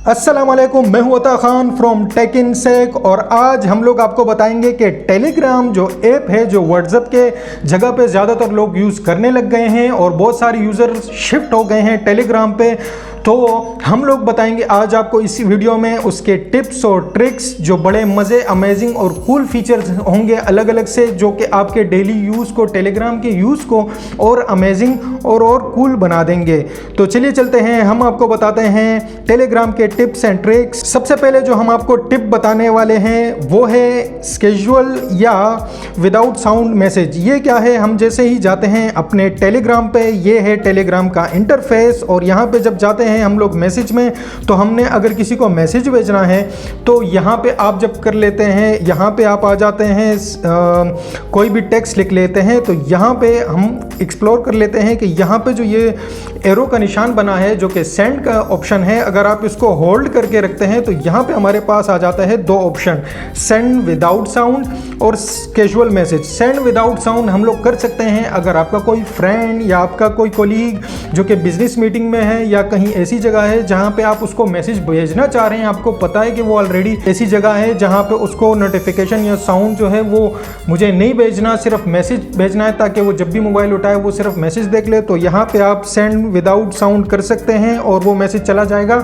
अस्सलाम वालेकुम, मैं हूं अता खान फ्रॉम टेक इन सेक और आज हम लोग आपको बताएंगे कि टेलीग्राम जो ऐप है जो व्हाट्सएप के जगह पे ज़्यादातर लोग यूज़ करने लग गए हैं और बहुत सारे यूज़र शिफ्ट हो गए हैं टेलीग्राम पे। तो हम लोग बताएंगे आज आपको इसी वीडियो में उसके टिप्स और ट्रिक्स जो बड़े मज़े, अमेजिंग और कूल फीचर्स होंगे अलग अलग से, जो कि आपके डेली यूज़ को, टेलीग्राम के यूज़ को और अमेजिंग और कूल बना देंगे। तो चलिए चलते हैं, हम आपको बताते हैं टेलीग्राम के टिप्स एंड ट्रिक्स। सबसे पहले जो हम आपको टिप बताने वाले हैं वो है स्केजुअल या विदाउट साउंड मैसेज। ये क्या है? हम जैसे ही जाते हैं अपने टेलीग्राम पे, ये है टेलीग्राम का इंटरफेस और यहाँ पे जब जाते हैं हम लोग मैसेज में, तो हमने अगर किसी को मैसेज भेजना है तो यहाँ पे आप जब कर लेते हैं, यहाँ पे आप आ जाते हैं, कोई भी टेक्स्ट लिख लेते हैं तो यहाँ पे हम एक्सप्लोर कर लेते हैं कि यहाँ पे जो ये एरो का निशान बना है जो कि सेंड का ऑप्शन है, अगर आप इसको होल्ड करके रखते हैं तो यहाँ पे हमारे पास आ जाता है दो ऑप्शन, सेंड विदाउट साउंड और casual message. Send without sound हम लोग कर सकते हैं अगर आपका कोई फ्रेंड या आपका कोई कोलीग जो कि बिजनेस मीटिंग में है या कहीं ऐसी जगह है जहाँ पे आप उसको मैसेज भेजना चाह रहे हैं, आपको पता है कि वो ऑलरेडी ऐसी जगह है जहाँ पे उसको नोटिफिकेशन या साउंड जो है वो मुझे नहीं भेजना, सिर्फ मैसेज भेजना है ताकि वो जब भी मोबाइल उठाए वो सिर्फ मैसेज देख ले, तो यहाँ पे आप सेंड विदाउट साउंड कर सकते हैं और वो मैसेज चला जाएगा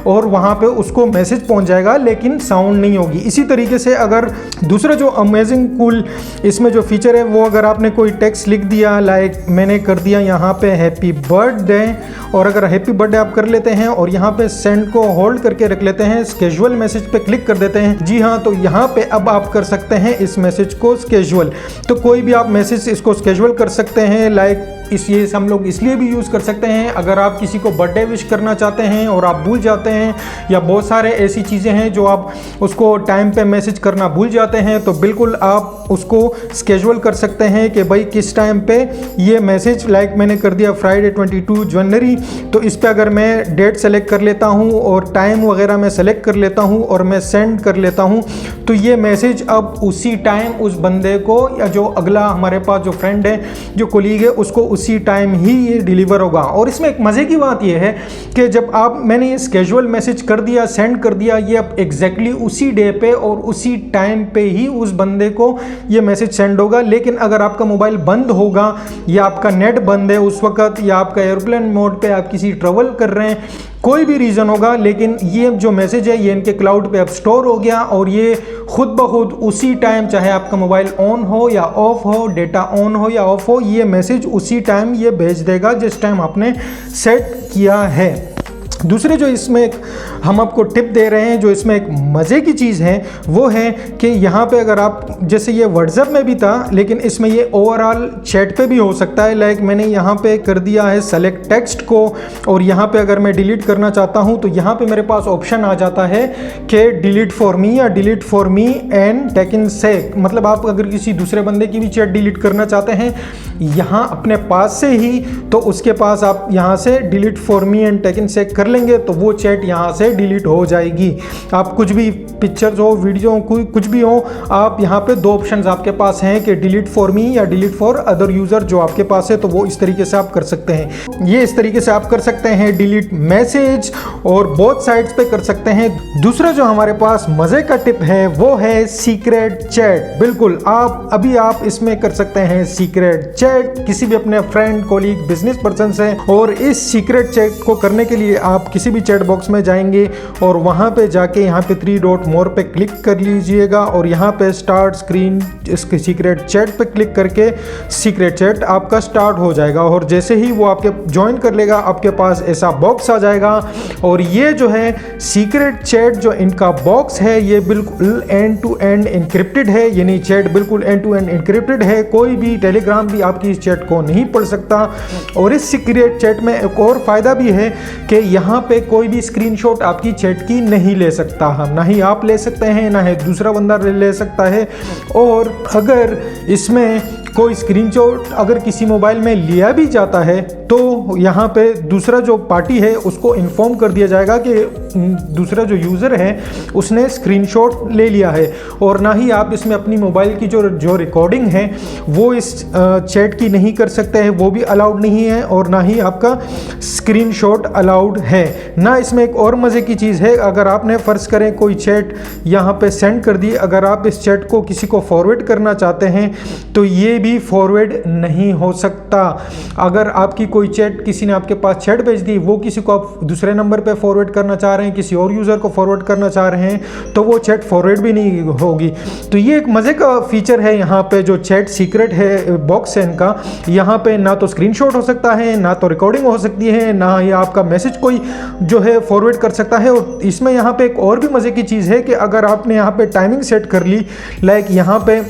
और वहाँ पे उसको मैसेज पहुँच जाएगा लेकिन साउंड नहीं होगी। इसी तरीके से अगर दूसरा जो अमेजिंग कूल इसमें जो फीचर है वो, अगर आपने कोई टेक्स्ट लिख दिया, लाइक मैंने कर दिया यहाँ पे हैप्पी बर्थडे, और अगर हैप्पी बर्थडे आप कर लेते हैं और यहाँ पे सेंड को होल्ड करके रख लेते हैं, स्केजुअल मैसेज पे क्लिक कर देते हैं, जी हाँ, तो यहाँ पे अब आप कर सकते हैं इस मैसेज को स्केजुअल। तो कोई भी आप मैसेज इसको स्केजुअल कर सकते हैं, लाइक इसलिए हम लोग इसलिए भी यूज़ कर सकते हैं अगर आप किसी को बर्थडे विश करना चाहते हैं और आप भूल जाते हैं, या बहुत सारे ऐसी चीज़ें हैं जो आप उसको टाइम पे मैसेज करना भूल जाते हैं, तो बिल्कुल आप उसको स्केजुअल कर सकते हैं कि भाई किस टाइम पे ये मैसेज, लाइक मैंने कर दिया फ्राइडे 22 जनवरी, तो इस पर अगर मैं डेट सेलेक्ट कर लेता हूँ और टाइम वगैरह मैं सेलेक्ट कर लेता हूँ और मैं सेंड कर लेता हूँ, तो ये मैसेज अब उसी टाइम उस बंदे को, या जो अगला हमारे पास जो फ्रेंड है, जो कोलीग है, उसको उसी टाइम ही ये डिलीवर होगा। और इसमें एक मज़े की बात ये है कि जब मैंने ये स्केजुअल मैसेज कर दिया, सेंड कर दिया, ये अब एग्जैक्टली उसी डे पे और उसी टाइम पे ही उस बंदे को ये मैसेज सेंड होगा। लेकिन अगर आपका मोबाइल बंद होगा या आपका नेट बंद है उस वक्त, या आपका एयरप्लेन मोड पे आप किसी ट्रेवल कर रहे हैं, कोई भी रीज़न होगा, लेकिन ये जो मैसेज है ये इनके क्लाउड पे अब स्टोर हो गया और ये खुद ब खुद उसी टाइम, चाहे आपका मोबाइल ऑन हो या ऑफ हो, डेटा ऑन हो या ऑफ हो, ये मैसेज उसी टाइम ये भेज देगा जिस टाइम आपने सेट किया है। दूसरे जो इसमें हम आपको टिप दे रहे हैं, जो इसमें एक मज़े की चीज़ है, वो है कि यहाँ पे अगर आप, जैसे ये व्हाट्सएप में भी था लेकिन इसमें ये ओवरऑल चैट पे भी हो सकता है, लाइक मैंने यहाँ पे कर दिया है सेलेक्ट टेक्स्ट को और यहाँ पे अगर मैं डिलीट करना चाहता हूँ तो यहाँ पे मेरे पास ऑप्शन आ जाता है कि डिलीट फॉर मी या delete for me and take in sec. मतलब आप अगर किसी दूसरे बंदे की भी चैट डिलीट करना चाहते हैं यहाँ अपने पास से ही, तो उसके पास आप यहाँ से delete for me and take in sec कर लेंगे तो वो चैट यहाँ से डिलीट हो जाएगी। आप कुछ भी पिक्चर्स हो, वीडियो हो, कुछ भी हो, आप यहाँ पे दो ऑप्शंस आपके पास हैं कि डिलीट फॉर मी या डिलीट फॉर अदर यूज़र जो आपके पास है, तो वो इस तरीके से आप कर सकते हैं। ये इस तरीके से आप कर सकते हैं डिलीट मैसेज और बोथ साइड्स पे कर सकते हैं। दूसरा जो हमारे पास मज़े का टिप है वो है सीक्रेट चैट। बिल्कुल आप इसमें कर सकते हैं सीक्रेट चैट किसी भी अपने फ्रेंड, कोलीग, बिजनेस पर्सन से, और इस सीक्रेट चैट को करने के लिए आप किसी भी चैट बॉक्स में जाएंगे और वहां पे जाके यहाँ पे 3 डॉट मोर पे क्लिक कर लीजिएगा और यहाँ पे स्टार्ट स्क्रीन, इसके सीक्रेट चैट पे क्लिक करके सीक्रेट चैट आपका स्टार्ट हो जाएगा और जैसे ही वो आपके ज्वाइन कर लेगा आपके पास ऐसा बॉक्स आ जाएगा। और ये जो है सीक्रेट चैट जो इनका बॉक्स है ये बिल्कुल एंड टू एंड इंक्रिप्टेड है, यानी चैट बिल्कुल एंड टू एंड इंक्रिप्टेड है, कोई भी टेलीग्राम भी आपकी इस चैट को नहीं पढ़ सकता। और इस सीक्रेट चैट में एक और फायदा भी है कि यहाँ पे कोई भी स्क्रीनशॉट आपकी चैट की नहीं ले सकता, ना ही आप ले सकते हैं, ना ही दूसरा बंदा ले सकता है। और अगर इसमें कोई स्क्रीनशॉट अगर किसी मोबाइल में लिया भी जाता है तो यहाँ पे दूसरा जो पार्टी है उसको इन्फॉर्म कर दिया जाएगा कि दूसरा जो यूज़र है उसने स्क्रीनशॉट ले लिया है। और ना ही आप इसमें अपनी मोबाइल की जो रिकॉर्डिंग है वो इस चैट की नहीं कर सकते हैं, वो भी अलाउड नहीं है। और ना ही आपका स्क्रीनशॉट अलाउड है। ना इसमें एक और मज़े की चीज़ है, अगर आपने फ़र्ज़ करें कोई चैट यहाँ पे सेंड कर दी, अगर आप इस चैट को किसी को फॉरवर्ड करना चाहते हैं तो ये भी फॉरवर्ड नहीं हो सकता। अगर आपकी कोई चैट, किसी ने आपके पास चैट भेज दी, वो किसी को आप दूसरे नंबर पे फॉरवर्ड करना चाह रहे हैं, किसी और यूज़र को फॉरवर्ड करना चाह रहे हैं, तो वो चैट फॉरवर्ड भी नहीं होगी। तो ये एक मज़े का फीचर है यहाँ पे जो चैट सीक्रेट है बॉक्स है इनका। यहाँ पे ना तो स्क्रीनशॉट हो सकता है, ना तो रिकॉर्डिंग हो सकती है, ना ही आपका मैसेज कोई जो है फॉरवर्ड कर सकता है। और इसमें यहाँ पे एक और भी मज़े की चीज़ है कि अगर आपने यहाँ पे टाइमिंग सेट कर ली, लाइक यहाँ पे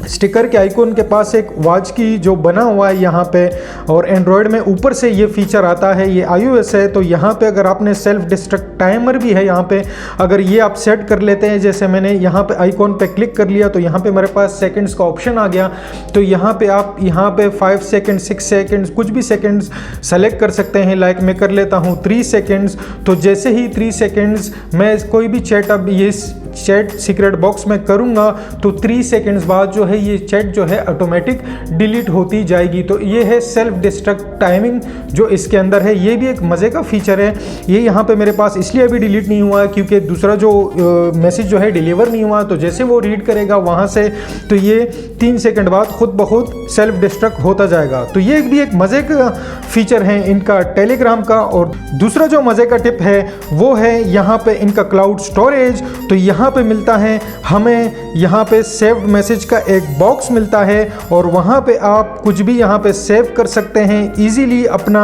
स्टिकर के आइकॉन के पास एक वॉच की जो बना हुआ है यहाँ पे, और एंड्रॉयड में ऊपर से ये फीचर आता है, ये iOS है। तो यहाँ पे अगर आपने सेल्फ डिस्ट्रक्ट टाइमर भी है यहाँ पे, अगर ये आप सेट कर लेते हैं, जैसे मैंने यहाँ पे आइकॉन पे क्लिक कर लिया तो यहाँ पे मेरे पास सेकंड्स का ऑप्शन आ गया। तो यहाँ पे आप यहाँ पे 5 सेकंड 6 सेकंड्स कुछ भी सेकंड्स सेलेक्ट कर सकते हैं। लाइक मैं कर लेता हूँ 3 सेकंड्स। तो जैसे ही 3 सेकंड्स मैं कोई भी चैट अब ये चैट सीक्रेट बॉक्स में करूँगा तो 3 सेकंड्स बाद जो है ये चैट जो है ऑटोमेटिक डिलीट होती जाएगी। तो ये है सेल्फ डिस्ट्रक्ट टाइमिंग जो इसके अंदर है। ये भी एक मज़े का फीचर है। ये यहाँ पे मेरे पास इसलिए अभी डिलीट नहीं हुआ क्योंकि दूसरा जो मैसेज जो है डिलीवर नहीं हुआ। तो जैसे वो रीड करेगा वहाँ से तो ये 3 सेकंड बाद खुद ब खुद सेल्फ डिस्ट्रक्ट होता जाएगा। तो ये भी एक मज़े का फीचर है इनका टेलीग्राम का। और दूसरा जो मज़े का टिप है वो है यहाँ पे इनका क्लाउड स्टोरेज। तो यहाँ पे मिलता है हमें यहाँ पे सेव्ड मैसेज का एक बॉक्स मिलता है और वहाँ पे आप कुछ भी यहाँ पे सेव कर सकते हैं इजीली अपना।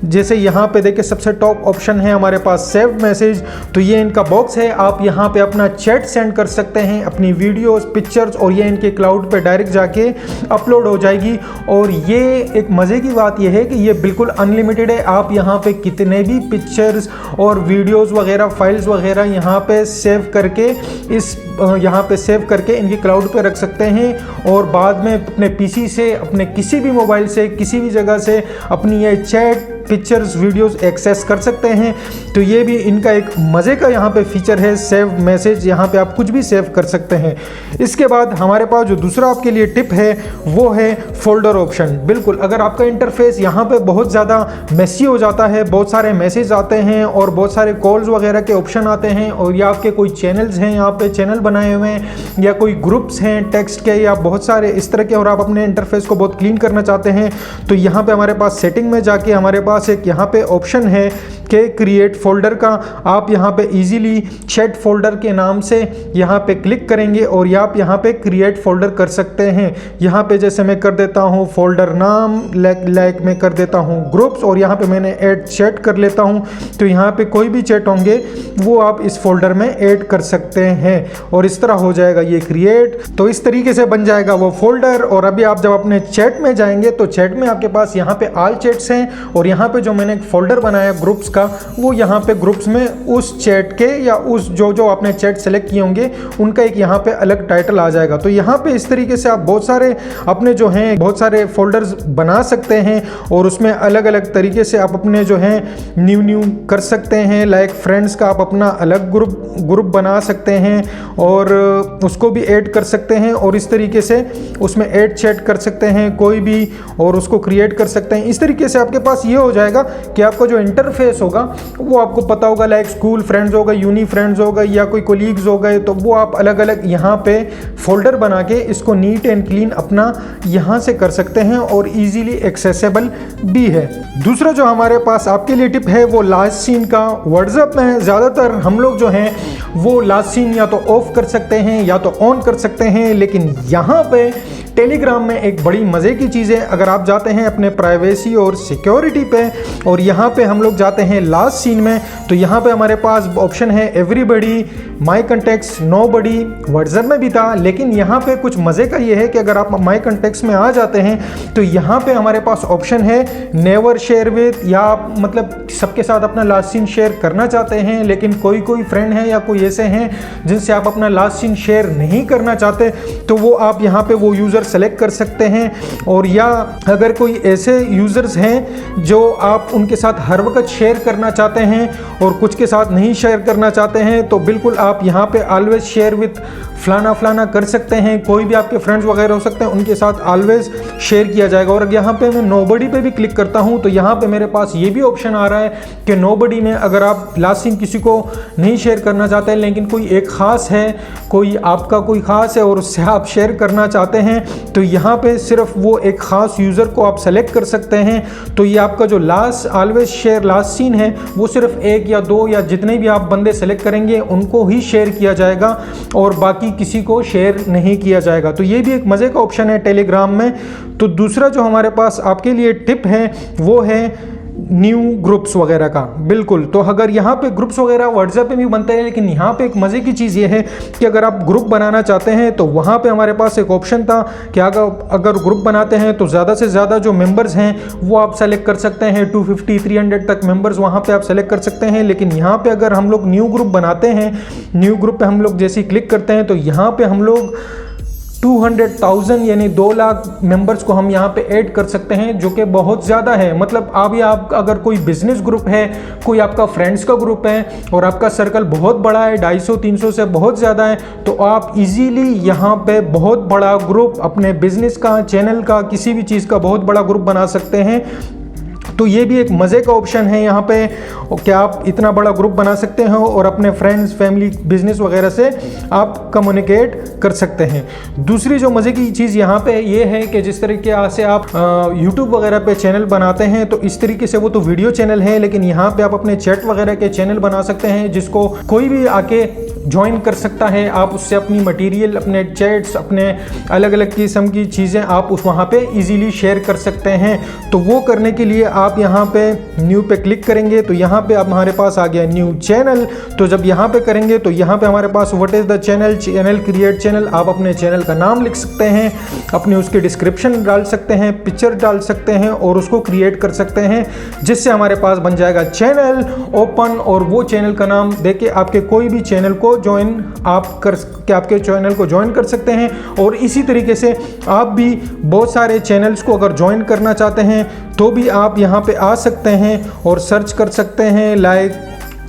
जैसे यहाँ पे देखिए सबसे टॉप ऑप्शन है हमारे पास सेव्ड मैसेज। तो ये इनका बॉक्स है, आप यहाँ पे अपना चैट सेंड कर सकते हैं, अपनी वीडियोस पिक्चर्स, और ये इनके क्लाउड पे डायरेक्ट जाके अपलोड हो जाएगी। और ये एक मज़े की बात ये है कि ये बिल्कुल अनलिमिटेड है। आप यहाँ पे कितने भी पिक्चर्स और वीडियोस वगैरह फाइल्स वगैरह यहाँ पे सेव करके यहाँ पे सेव करके इनकी क्लाउड पे रख सकते हैं और बाद में अपने पीसी से, अपने किसी भी मोबाइल से, किसी भी जगह से अपनी ये चैट पिक्चर्स वीडियोस एक्सेस कर सकते हैं। तो ये भी इनका एक मज़े का यहाँ पे फीचर है सेव मैसेज। यहाँ पे आप कुछ भी सेव कर सकते हैं। इसके बाद हमारे पास जो दूसरा आपके लिए टिप है वो है फोल्डर ऑप्शन। बिल्कुल, अगर आपका इंटरफेस यहाँ पे बहुत ज़्यादा मेसी हो जाता है, बहुत सारे मैसेज आते हैं और बहुत सारे कॉल्स वगैरह के ऑप्शन आते हैं, और या आपके कोई चैनल्स हैं, यहाँ पे चैनल बनाए हुए हैं, या कोई ग्रुप्स हैं टेक्स्ट के, या बहुत सारे इस तरह के, और आप अपने इंटरफेस को बहुत क्लीन करना चाहते हैं, तो यहाँ पे हमारे पास सेटिंग में जाके हमारे पास एक यहाँ पे ऑप्शन है कि क्रिएट फोल्डर का। आप यहाँ पे इजीली चैट फोल्डर के नाम से यहाँ पे क्लिक करेंगे और आप यहाँ पे क्रिएट फोल्डर कर सकते हैं। यहाँ पे जैसे मैं कर देता हूँ फोल्डर नाम, लाइक मैं कर देता हूँ ग्रुप्स, और यहाँ पे मैंने ऐड चैट कर लेता हूँ। तो यहाँ पे कोई भी चैट होंगे वो आप इस फोल्डर में ऐड कर सकते हैं और इस तरह हो जाएगा ये क्रिएट। तो इस तरीके से बन जाएगा वो फोल्डर। और अभी आप जब अपने चैट में जाएंगे तो चैट में आपके पास यहाँ पे ऑल चैट्स हैं, और यहाँ पे जो मैंने एक फोल्डर बनाया ग्रुप्स का, वो यहाँ पे ग्रुप्स में उस चैट के या उस जो आपने चैट सेलेक्ट किए होंगे उनका एक यहाँ पे अलग टाइटल आ जाएगा। तो यहाँ पे इस तरीके से आप बहुत सारे अपने जो हैं बहुत सारे फोल्डर्स बना सकते हैं और उसमें अलग अलग तरीके से आप अपने जो हैं न्यू कर सकते हैं। लाइक फ्रेंड्स का आप अपना अलग ग्रुप बना सकते हैं और उसको भी ऐड कर सकते हैं, और इस तरीके से उसमें ऐड चैट कर सकते हैं कोई भी, और उसको क्रिएट कर सकते हैं। इस तरीके से आपके पास ये हो जाएगा कि आपका जो इंटरफेस होगा वो आपको पता होगा, लाइक स्कूल फ्रेंड्स होगा, यूनी फ्रेंड्स होगा, या कोई कोलीग्स हो गए, तो वो आप अलग अलग यहाँ पे फोल्डर बना के इसको नीट एंड क्लीन अपना यहाँ से कर सकते हैं और इजीली एक्सेसिबल भी है। दूसरा जो हमारे पास आपके लिए टिप है वो लास्ट सीन का। व्हाट्सएप में ज़्यादातर हम लोग जो हैं वो लास्ट सीन या तो ऑफ कर सकते हैं या तो ऑन कर सकते हैं, लेकिन यहाँ पे टेलीग्राम में एक बड़ी मज़े की चीज़ है। अगर आप जाते हैं अपने प्राइवेसी और सिक्योरिटी पे और यहाँ पे हम लोग जाते हैं लास्ट सीन में, तो यहाँ पे हमारे पास ऑप्शन है एवरीबडी, माई कॉन्टैक्ट्स, नोबडी। व्हाट्सएप में भी था, लेकिन यहाँ पे कुछ मज़े का ये है कि अगर आप माई कॉन्टैक्ट्स में आ जाते हैं तो यहाँ पे हमारे पास ऑप्शन है नेवर शेयर विद, या आप मतलब सबके साथ अपना लास्ट सीन शेयर करना चाहते हैं लेकिन कोई फ्रेंड है या कोई ऐसे हैं जिनसे आप अपना लास्ट सीन शेयर नहीं करना चाहते, तो वो आप यहाँ पे वो यूज़र सेलेक्ट कर सकते हैं। और या अगर कोई ऐसे यूज़र्स हैं जो आप उनके साथ हर वक्त शेयर करना चाहते हैं और कुछ के साथ नहीं शेयर करना चाहते हैं, तो बिल्कुल आप यहाँ पे ऑलवेज शेयर विथ फलाना फलाना कर सकते हैं। कोई भी आपके फ्रेंड्स वगैरह हो सकते हैं, उनके साथ ऑलवेज शेयर किया जाएगा। और यहाँ पे मैं नोबडी पे भी क्लिक करता हूँ तो यहाँ पे मेरे पास ये भी ऑप्शन आ रहा है कि नोबडी में अगर आप लास्ट सीन किसी को नहीं शेयर करना चाहते हैं, लेकिन कोई एक ख़ास है, कोई आपका कोई ख़ास है और उससे आप शेयर करना चाहते हैं, तो यहाँ पे सिर्फ वो एक ख़ास यूज़र को आप सेलेक्ट कर सकते हैं। तो ये आपका जो last always share last seen है वो सिर्फ एक या दो या जितने भी आप बंदे सेलेक्ट करेंगे उनको ही शेयर किया जाएगा और बाकी किसी को शेयर नहीं किया जाएगा। तो ये भी एक मज़े का ऑप्शन है टेलीग्राम में। तो दूसरा जो हमारे पास आपके लिए टिप है वो है न्यू ग्रुप्स वगैरह का। बिल्कुल, तो अगर यहाँ पे ग्रुप्स वगैरह व्हाट्सएप पे भी बनते हैं, लेकिन यहाँ पे एक मज़े की चीज़ ये है कि अगर आप ग्रुप बनाना चाहते हैं तो वहाँ पे हमारे पास एक ऑप्शन था कि अगर ग्रुप बनाते हैं तो ज़्यादा से ज़्यादा जो मेंबर्स हैं वो आप सेलेक्ट कर सकते हैं। 250 300 तक मेंबर्स वहाँ पे आप सेलेक्ट कर सकते हैं। लेकिन यहाँ पे अगर हम लोग न्यू ग्रुप बनाते हैं, न्यू ग्रुप पे हम लोग जैसे ही क्लिक करते हैं तो यहाँ पे हम लोग 200,000 यानी 2 लाख मेंबर्स को हम यहाँ पे ऐड कर सकते हैं, जो कि बहुत ज़्यादा है। मतलब आप अगर कोई बिजनेस ग्रुप है, कोई आपका फ्रेंड्स का ग्रुप है और आपका सर्कल बहुत बड़ा है, 250-300 से बहुत ज़्यादा है, तो आप इजीली यहाँ पे बहुत बड़ा ग्रुप अपने बिजनेस का, चैनल का, किसी भी चीज़ का बहुत बड़ा ग्रुप बना सकते हैं। तो ये भी एक मज़े का ऑप्शन है यहाँ पे कि आप इतना बड़ा ग्रुप बना सकते हैं और अपने फ्रेंड्स, फैमिली, बिजनेस वगैरह से आप कम्युनिकेट कर सकते हैं। दूसरी जो मज़े की चीज़ यहाँ पे ये है कि जिस तरीके से आप यूट्यूब वगैरह पे चैनल बनाते हैं तो इस तरीके से वो तो वीडियो चैनल है, लेकिन यहाँ पे आप अपने चैट वगैरह के चैनल बना सकते हैं जिसको कोई भी आके ज्वाइन कर सकता है। आप उससे अपनी मटेरियल, अपने चैट्स, अपने अलग अलग किस्म की चीज़ें आप उस वहाँ पे इजीली शेयर कर सकते हैं। तो वो करने के लिए आप यहाँ पे न्यू पे क्लिक करेंगे तो यहाँ पे अब हमारे पास आ गया न्यू चैनल। तो जब यहाँ पे करेंगे तो यहाँ पे हमारे पास what is the channel, channel create channel. आप अपने चैनल का नाम लिख सकते हैं, अपने उसके डिस्क्रिप्शन डाल सकते हैं, पिक्चर डाल सकते हैं और उसको क्रिएट कर सकते हैं, जिससे हमारे पास बन जाएगा चैनल ओपन। और वो चैनल का नाम देके आपके कोई भी चैनल को ज्वाइन आपके चैनल को ज्वाइन कर सकते हैं। और इसी तरीके से आप भी बहुत सारे चैनल्स को अगर ज्वाइन करना चाहते हैं तो भी आप यहाँ पे आ सकते हैं और सर्च कर सकते हैं। लाइक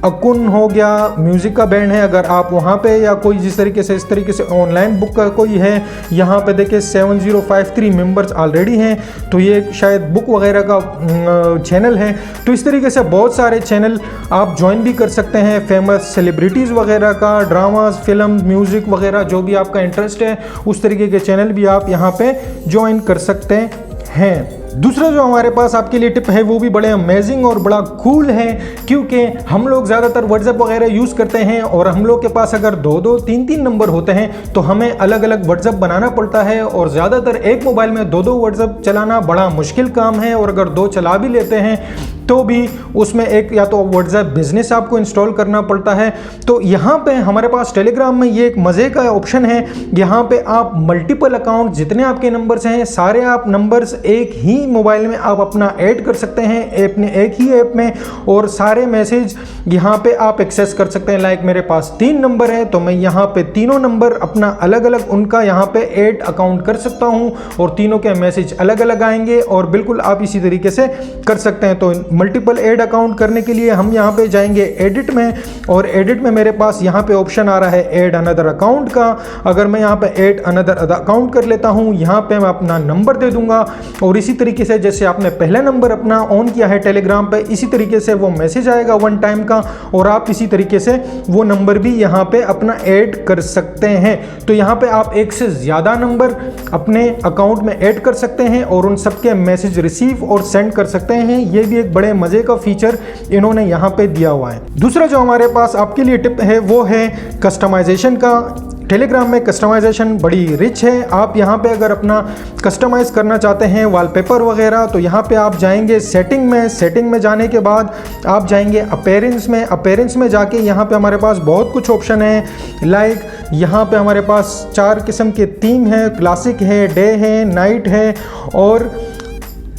अकुन हो गया, म्यूज़िक का बैंड है, अगर आप वहाँ पे या कोई जिस तरीके से इस तरीके से ऑनलाइन बुक का कोई है, यहाँ पे देखिए 7053 मेंबर्स ऑलरेडी हैं, तो ये शायद बुक वगैरह का चैनल है। तो इस तरीके से बहुत सारे चैनल आप ज्वाइन भी कर सकते हैं, फेमस सेलिब्रिटीज़ वगैरह का, ड्रामास, फिल्म, म्यूज़िक वगैरह जो भी आपका इंटरेस्ट है उस तरीके के चैनल भी आप यहाँ पर ज्वाइन कर सकते हैं। दूसरा जो हमारे पास आपके लिए टिप है वो भी बड़े अमेजिंग और बड़ा कूल है, क्योंकि हम लोग ज़्यादातर व्हाट्सएप वगैरह यूज़ करते हैं और हम लोग के पास अगर 2-2, 3-3 नंबर होते हैं तो हमें अलग अलग व्हाट्सएप बनाना पड़ता है। और ज़्यादातर एक मोबाइल में 2-2 व्हाट्सएप चलाना बड़ा मुश्किल काम है। और अगर 2 चला भी लेते हैं तो भी उसमें एक या तो व्हाट्सएप बिजनेस आपको इंस्टॉल करना पड़ता है। तो यहाँ पे हमारे पास टेलीग्राम में ये एक मज़े का ऑप्शन है, यहाँ पे आप मल्टीपल अकाउंट, जितने आपके नंबर्स हैं सारे आप नंबर्स एक ही मोबाइल में आप अपना ऐड कर सकते हैं एक ही ऐप में, और सारे मैसेज यहाँ पे आप एक्सेस कर सकते हैं। लाइक मेरे पास 3 नंबर है तो मैं यहाँ पे तीनों नंबर अपना अलग अलग उनका यहाँ पे ऐड अकाउंट कर सकता हूँ और तीनों के मैसेज अलग अलग आएंगे। और बिल्कुल आप इसी तरीके से कर सकते हैं। तो मल्टीपल ऐड अकाउंट करने के लिए हम यहाँ पे जाएंगे एडिट में, और एडिट में मेरे पास यहाँ पे ऑप्शन आ रहा है ऐड अनदर अकाउंट का। अगर मैं यहाँ पे ऐड अनदर अकाउंट कर लेता हूँ, यहाँ पे मैं अपना नंबर दे दूंगा और इसी तरीके से जैसे आपने पहला नंबर अपना ऑन किया है टेलीग्राम पे, इसी तरीके से वो मैसेज आएगा 1 टाइम का और आप इसी तरीके से वो नंबर भी यहाँ पे अपना ऐड कर सकते हैं। तो यहाँ पे आप एक से ज़्यादा नंबर अपने अकाउंट में ऐड कर सकते हैं और उन सबके मैसेज रिसीव और सेंड कर सकते हैं। ये भी एक बड़े मज़े का फीचर इन्होंने यहाँ पे दिया हुआ है। दूसरा जो हमारे पास आपके लिए टिप है वो है कस्टमाइजेशन का। टेलीग्राम में कस्टमाइजेशन बड़ी रिच है। आप यहाँ पे अगर अपना कस्टमाइज़ करना चाहते हैं वॉलपेपर वगैरह, तो यहाँ पे आप जाएंगे सेटिंग में जाने के बाद आप जाएंगे अपीयरेंस में जाके यहाँ पे हमारे पास बहुत कुछ ऑप्शन है। लाइक यहाँ पे हमारे पास 4 किस्म के थीम है, क्लासिक है, डे है, नाइट है और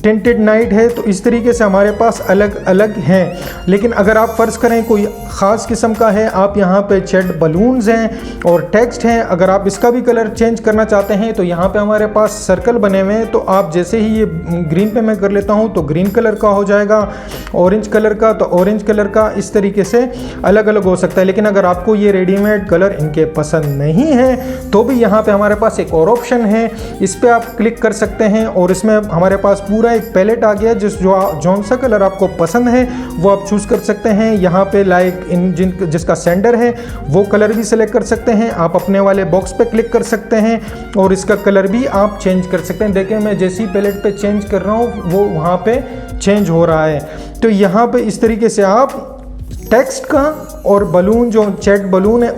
टिंटेड नाइट है। तो इस तरीके से हमारे पास अलग अलग हैं। लेकिन अगर आप फ़र्ज़ करें कोई ख़ास किस्म का है, आप यहाँ पे चैट बलून्स हैं और टेक्स्ट हैं, अगर आप इसका भी कलर चेंज करना चाहते हैं तो यहाँ पे हमारे पास सर्कल बने हुए हैं। तो आप जैसे ही ये ग्रीन पे मैं कर लेता हूँ तो ग्रीन कलर का हो जाएगा, ऑरेंज कलर का तो ऑरेंज कलर का, इस तरीके से अलग अलग हो सकता है। लेकिन अगर आपको ये रेडीमेड कलर इनके पसंद नहीं है तो भी यहाँ पे हमारे पास एक और ऑप्शन है, इस पर आप क्लिक कर सकते हैं और इसमें हमारे पास पूरा एक पैलेट आ गया। जौन सा कलर आपको पसंद है वो आप चूज़ कर सकते हैं। यहाँ पे लाइक जिसका सेंडर है वो कलर भी सेलेक्ट कर सकते हैं। आप अपने वाले बॉक्स पे क्लिक कर सकते हैं और इसका कलर भी आप चेंज कर सकते हैं। देखिए मैं जैसे ही पैलेट पे चेंज कर रहा हूँ वो वहाँ पे चेंज हो रहा है। तो यहाँ पे इस तरीके से आप टेक्स्ट का और बलून जो चैट बलून है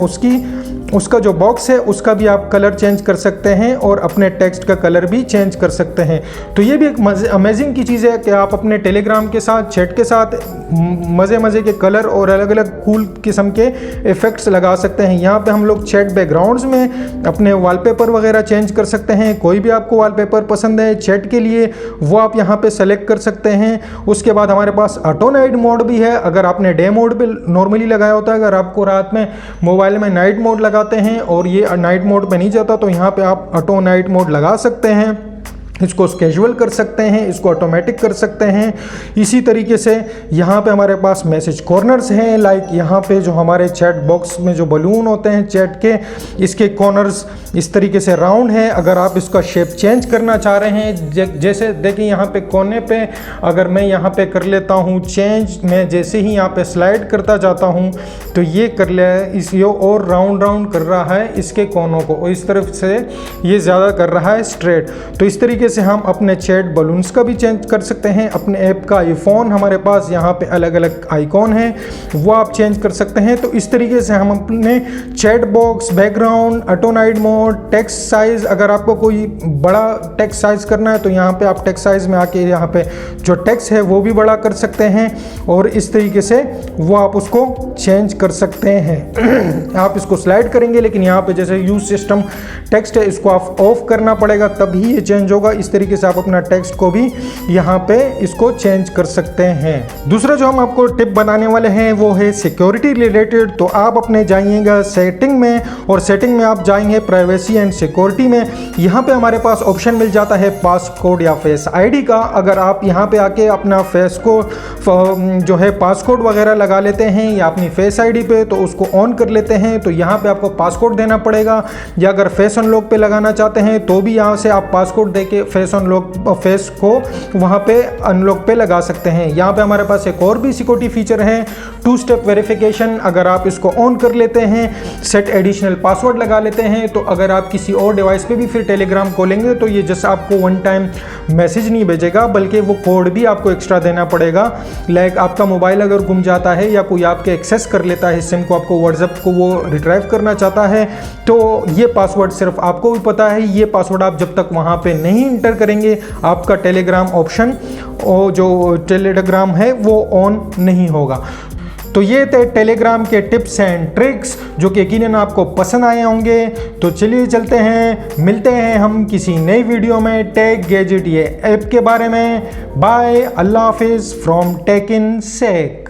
उसका जो बॉक्स है उसका भी आप कलर चेंज कर सकते हैं और अपने टेक्स्ट का कलर भी चेंज कर सकते हैं। तो ये भी एक अमेजिंग की चीज़ है कि आप अपने टेलीग्राम के साथ, चैट के साथ मज़े के कलर और अलग अलग कूल किस्म के इफ़ेक्ट्स लगा सकते हैं। यहाँ पे हम लोग चैट बैकग्राउंड्स में अपने वॉलपेपर वगैरह चेंज कर सकते हैं। कोई भी आपको वॉलपेपर पसंद है चैट के लिए वो आप यहाँ पे सेलेक्ट कर सकते हैं। उसके बाद हमारे पास ऑटो नाइट मोड भी है। अगर आपने डे मोड पे नॉर्मली लगाया होता है, अगर आपको रात में मोबाइल में नाइट मोड लगाते हैं और ये नाइट मोड पे नहीं जाता तो यहाँ पे आप ऑटो नाइट मोड लगा सकते हैं। इसको कैजुअल कर सकते हैं, इसको ऑटोमेटिक कर सकते हैं। इसी तरीके से यहाँ पे हमारे पास मैसेज कॉर्नर्स हैं। लाइक यहाँ पे जो हमारे चैट बॉक्स में जो बलून होते हैं चैट के, इसके कॉर्नर्स इस तरीके से राउंड है। अगर आप इसका शेप चेंज करना चाह रहे हैं, जैसे देखिए यहाँ पे कोने पे अगर मैं यहाँ पे कर लेता हूँ चेंज, मैं जैसे ही यहाँ पे स्लाइड करता जाता हूँ तो ये कर ले इस ये और राउंड कर रहा है इसके कोनों को, और इस तरफ से ये ज़्यादा कर रहा है स्ट्रेट। तो इस तरीके से हम अपने चैट बलून्स का भी चेंज कर सकते हैं। अपने ऐप का आईफोन हमारे पास यहाँ पे अलग अलग आइकॉन है वो आप चेंज कर सकते हैं। तो इस तरीके से हम अपने chat box, background, auto night mode, text size, अगर आपको कोई बड़ा टेक्स्ट साइज करना है तो यहाँ पे आप टेक्स्ट साइज में आके यहाँ पे जो टेक्स्ट है वो भी बड़ा कर सकते हैं और इस तरीके से वो आप उसको चेंज कर सकते हैं। आप इसको स्लाइड करेंगे लेकिन यहाँ पे जैसे यूज सिस्टम टेक्स्ट है इसको आप ऑफ करना पड़ेगा तभी ये चेंज होगा। इस तरीके से आप अपना टेक्स्ट को भी यहाँ पे इसको चेंज कर सकते हैं। दूसरा जो हम आपको टिप बताने वाले हैं वो है सिक्योरिटी रिलेटेड। तो आप अपने जाइएगा सेटिंग में और सेटिंग में आप जाएंगे प्राइवेसी एंड सिक्योरिटी में। यहाँ पे हमारे पास ऑप्शन मिल जाता है पासकोड या फेस आईडी का। अगर आप यहाँ पे आके अपना फेस को जो है पासकोड वगैरह लगा लेते हैं या अपनी फेस आईडी पे तो उसको ऑन कर लेते हैं तो यहाँ पे आपको पासकोड देना पड़ेगा, या अगर फेस अनलॉक पे लगाना चाहते हैं तो भी यहाँ से आप पासकोड देके फेस को वहाँ पे अनलॉक पे लगा सकते हैं। यहाँ पे हमारे पास एक और भी सिक्योरिटी फीचर है, 2 स्टेप वेरिफिकेशन। अगर आप इसको ऑन कर लेते हैं, सेट एडिशनल पासवर्ड लगा लेते हैं तो अगर आप किसी और डिवाइस पे भी फिर टेलीग्राम खोलेंगे तो ये जैसे आपको वन टाइम मैसेज नहीं भेजेगा बल्कि वो कोड भी आपको एक्स्ट्रा देना पड़ेगा। लाइक आपका मोबाइल अगर गुम जाता है या कोई आपके एक्सेस कर लेता है सिम को, आपको व्हाट्सएप को वो रिट्राइव करना चाहता है तो ये पासवर्ड सिर्फ आपको भी पता है। ये पासवर्ड आप जब तक वहाँ पे नहीं इंटर करेंगे आपका टेलीग्राम ऑप्शन और जो टेलीग्राम है वो ऑन नहीं होगा। तो ये थे टेलीग्राम के टिप्स एंड ट्रिक्स जो कि यकीनन आपको पसंद आए होंगे। तो चलिए चलते हैं, मिलते हैं हम किसी नई वीडियो में टेक गैजेट ये ऐप के बारे में। बाय, अल्लाह हाफिज़ फ्रॉम टेक इन सेक।